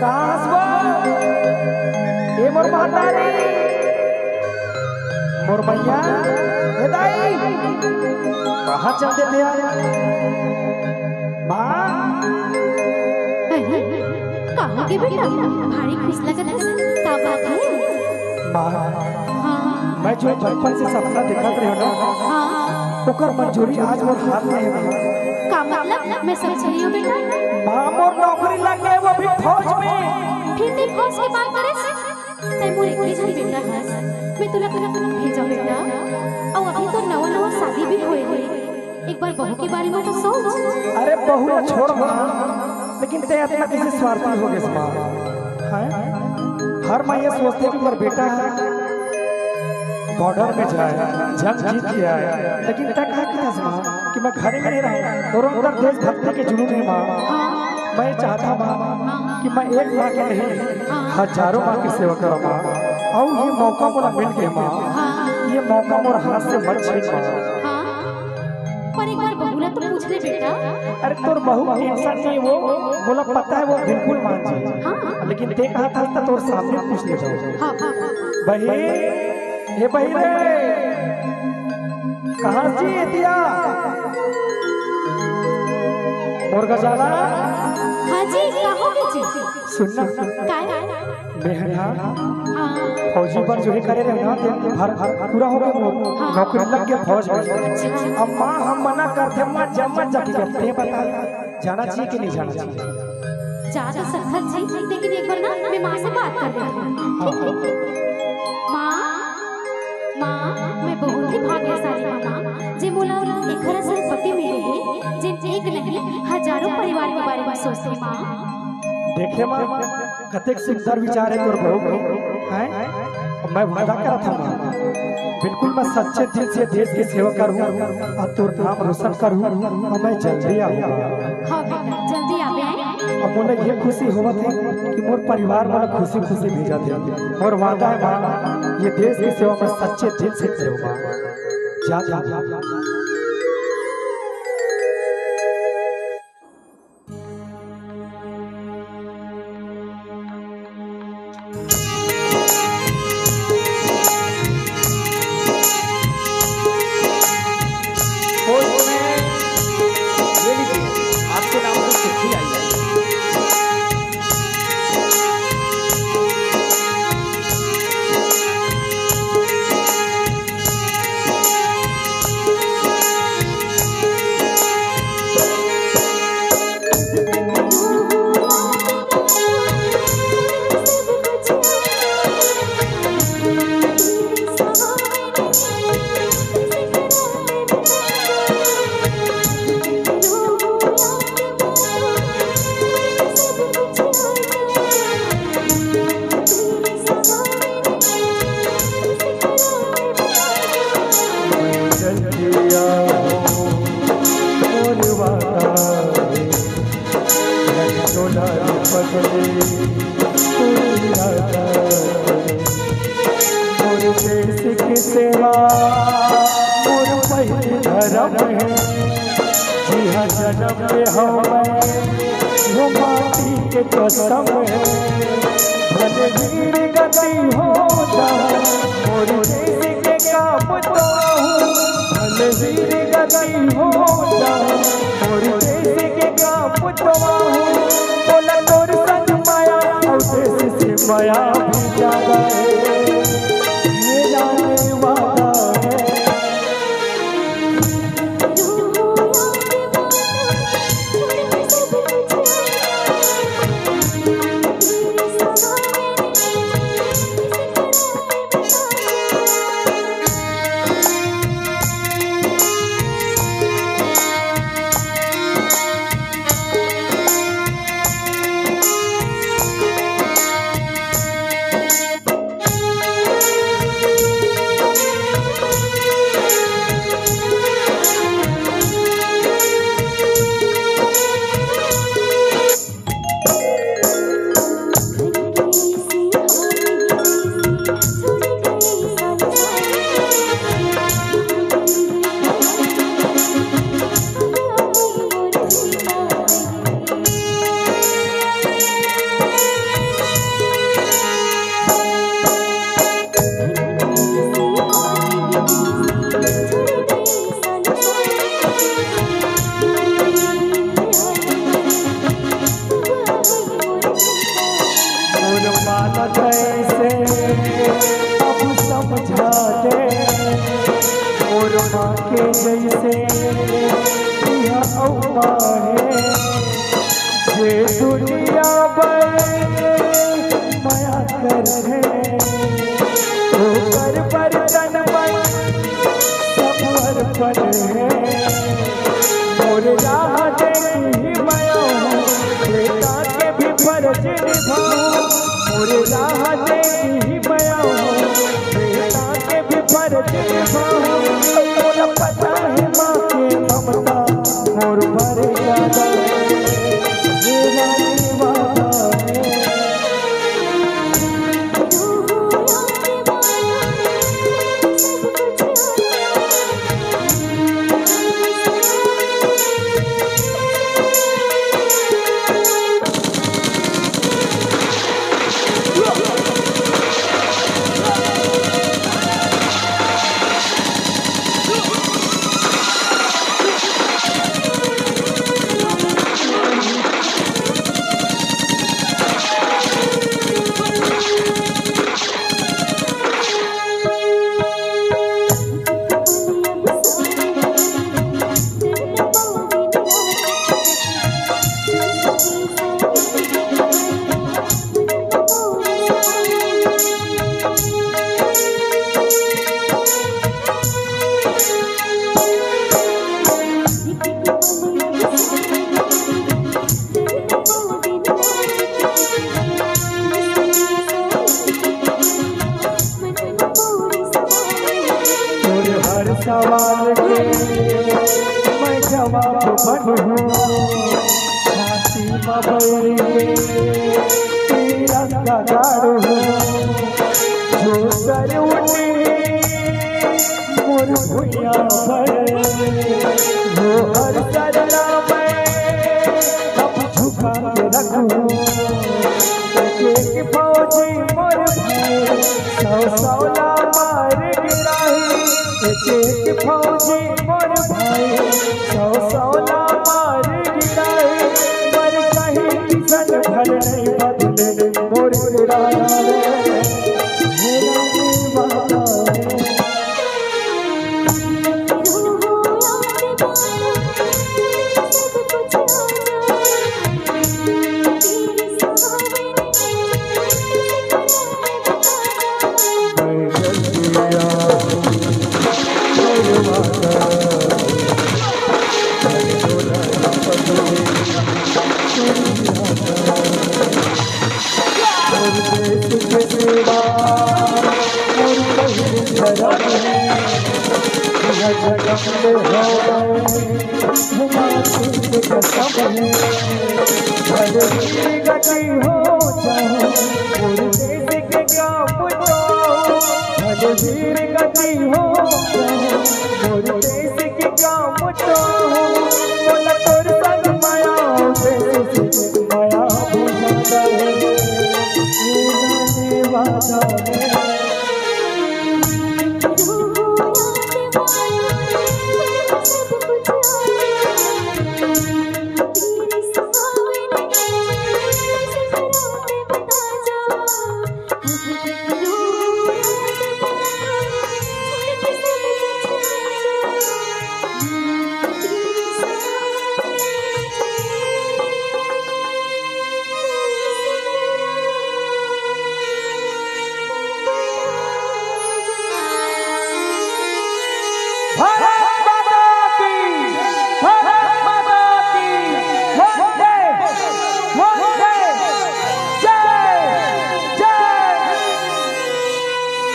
कहाँ हंसबो ए मोर महतारी मोर भैया ए दाई कहाँ चल देते यार माँ कहाँ के बेटा भारी खुश लगता है क्या बात है माँ हाँ मैं जो बचपन से सपना देखत रही ना हाँ ओकर मंजूरी आज मोर हाथ में है माँ। का मतलब मैं समझ रही हूँ बेटा माँ मोर नौकरी लग गए वो भी फौज में। फिर ते फौज की बात करे ते मोर एकली जन बेटा है मैं तुला भेजा बेटा और अभी तो नवा नवा शादी भी होए है एक बार बहू के बारे में तो सोच। अरे बहू ना छोड़ माँ लेकिन ते इतना किसी स्वार्थी हो गए माँ हैं हर माँ ये सोचते कि मेरा बेटा है बॉर्डर में जाए जंग जीत के आए लेकिन तक है कि माँ कि मैं घर में नहीं रहूं और उधर देशभक्ति के जुनून है माँ। मैं चाहता माँ कि मैं एक माँ के नहीं हजारों माँ की सेवा करूँ माँ और ये मौका मुझे मिल गया माँ ये मौका मोर हाथ से मत छीन माँ। पर एक बार बहू ने तो पूछ ले बेटा। अरे तोर बहू टेंशन नहीं वो बोला पता है वो बिल्कुल मान जाए हाँ लेकिन ते कहा था तोर सामने पूछ ले जाओ। हाँ बही ए बही रे कहाँ जी एतिया मोर गजाला हाँ जी कहोगे जी सुनना काय बेहना हाँ फौजी पर जो करे रहे ना ते हर पूरा हो गया मोर नौकरी लग गया फौज में। अब माँ हम मना करते माँ जम्मत जाके करते बता जाना चाहिए कि नहीं जाना चाहिए। जा तो सकता जी लेकिन एक बार ना मैं माँ से बात कर लेती हूँ। माँ मैं बहुत ही भाग्यशाली हूँ माँ जे मोला एक हरा से पति मिले हैं जिन एक नहीं हजारों परिवार के बारे में सोचते माँ। देखे माँ कतेक सुंदर विचार है तोर बहू हैं मैं वादा करा था माँ बिल्कुल मैं सच्चे दिल से देश की सेवा करूँ और तोर नाम रोशन करूँ और मैं जल्दी आऊँगा। हाँ बेटा जल्दी आवे हैं। अब मुझे ये खुशी होगा थी कि मोर परिवार वाला खुशी खुशी भेजा थे और वादा है माँ ये देश की सेवा मैं सच्चे दिल से करूँगा। जा जा जा आपके नाम से चिट्ठी आई है। देश की सेवा मोर पहले धर्म है जिहा जन्म में हमें वो माटी के कसम है भले वीर गति हो जाए मोर देश के काम तो भले वीर गति हो जाए मोर देश के काम तो बोला तोर संग माया और देश से माया भी ज्यादा है कैसे अब समझा दे मोर माँ के जैसे यह अम्मा है ये दुनिया माया कर है तो कर बर्तन बन सब अर्पण है मोर राह देखी माया बेटा के भी फर्ज निभाऊं मोर राह देखी माया बेटा के भी फर्ज निभाऊं मोला पता है माँ के ममता मोर भर जाता सवाल के मैं जवाब बनूं फांसी मबरी तेरा गाड़ू जो सर उठी मोर भुइया पर वो हर सरना मैं अब झुका के रखूं एक फौजी मोर भाई सौला मार गिराई एक फौजी मोर भाई सौला मार गिराई मर कहीं किसन घर नहीं बदले मोर गिराया मेरा दीवाना गति हो जाओ देश के काम वीर गति हो जाओ देश के काम बोला तोर संग माया माया बुझा वादा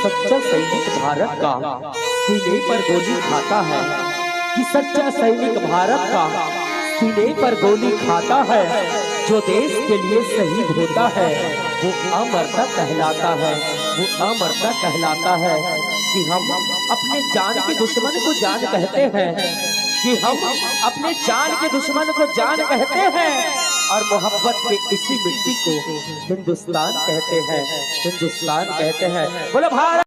सच्चा सैनिक भारत का सीने पर गोली खाता है कि सच्चा सैनिक भारत का सीने पर गोली खाता है जो देश के लिए शहीद होता है वो अमरता कहलाता है वो अमरता कहलाता है कि हम अपने जान के दुश्मन को जान कहते हैं कि हम अपने जान के दुश्मन को जान कहते हैं और मोहब्बत के इसी मिट्टी को हिंदुस्तान कहते हैं हिंदुस्तान कहते हैं। बोलो भारत।